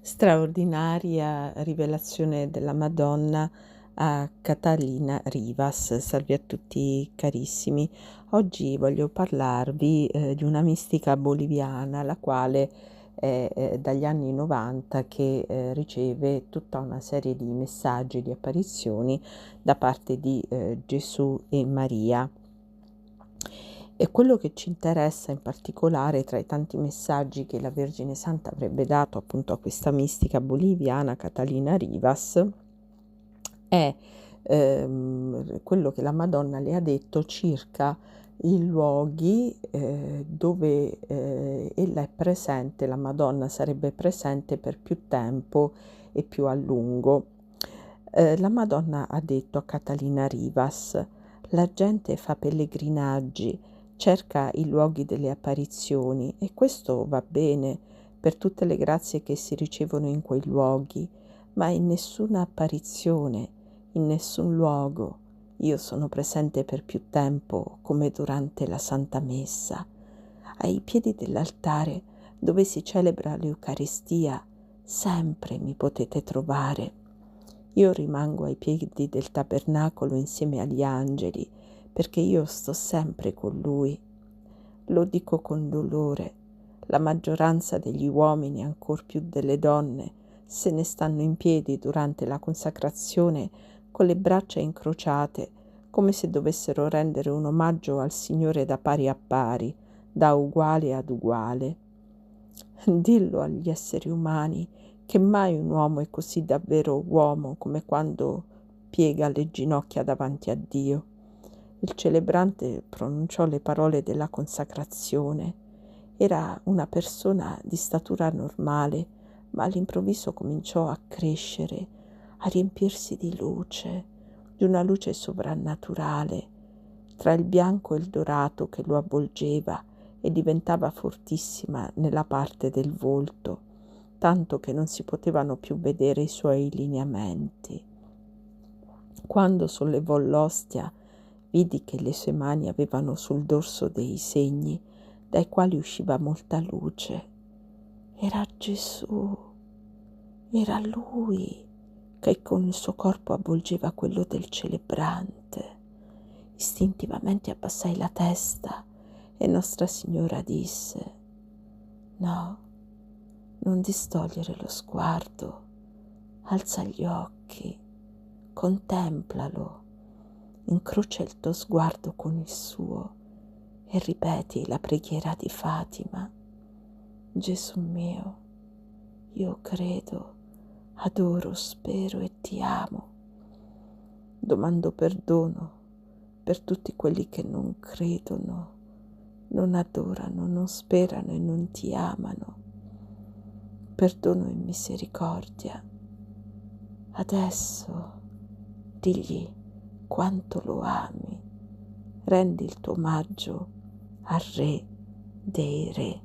Straordinaria rivelazione della Madonna a Catalina Rivas. Salve a tutti carissimi. Oggi voglio parlarvi di una mistica boliviana, la quale è dagli anni 90 che riceve tutta una serie di messaggi, di apparizioni da parte di Gesù e Maria. E quello che ci interessa in particolare, tra i tanti messaggi che la Vergine Santa avrebbe dato appunto a questa mistica boliviana Catalina Rivas, è quello che la Madonna le ha detto circa i luoghi dove ella è presente, la Madonna sarebbe presente per più tempo e più a lungo. La Madonna ha detto a Catalina Rivas: la gente fa pellegrinaggi, cerca i luoghi delle apparizioni, e questo va bene per tutte le grazie che si ricevono in quei luoghi, ma in nessuna apparizione, in nessun luogo io sono presente per più tempo come durante la Santa Messa. Ai piedi dell'altare dove si celebra l'Eucaristia sempre mi potete trovare. Io rimango ai piedi del tabernacolo insieme agli angeli, perché io sto sempre con lui. Lo dico con dolore. La maggioranza degli uomini, ancor più delle donne, se ne stanno in piedi durante la consacrazione con le braccia incrociate, come se dovessero rendere un omaggio al Signore da pari a pari, da uguale ad uguale. Dillo agli esseri umani che mai un uomo è così davvero uomo come quando piega le ginocchia davanti a Dio. Il celebrante pronunciò le parole della consacrazione. Era una persona di statura normale, ma all'improvviso cominciò a crescere, a riempirsi di luce, di una luce sovrannaturale, tra il bianco e il dorato che lo avvolgeva, e diventava fortissima nella parte del volto, tanto che non si potevano più vedere i suoi lineamenti. Quando sollevò l'ostia, vidi che le sue mani avevano sul dorso dei segni, dai quali usciva molta luce. Era Gesù, era lui, che con il suo corpo avvolgeva quello del celebrante. Istintivamente abbassai la testa e Nostra Signora disse: no, non distogliere lo sguardo, alza gli occhi, contemplalo, incrocia il tuo sguardo con il suo e ripeti la preghiera di Fatima. Gesù mio, io credo, adoro, spero e ti amo. Domando perdono per tutti quelli che non credono, non adorano, non sperano e non ti amano. Perdono e misericordia. Adesso digli quanto lo ami. Rendi il tuo omaggio al Re dei Re.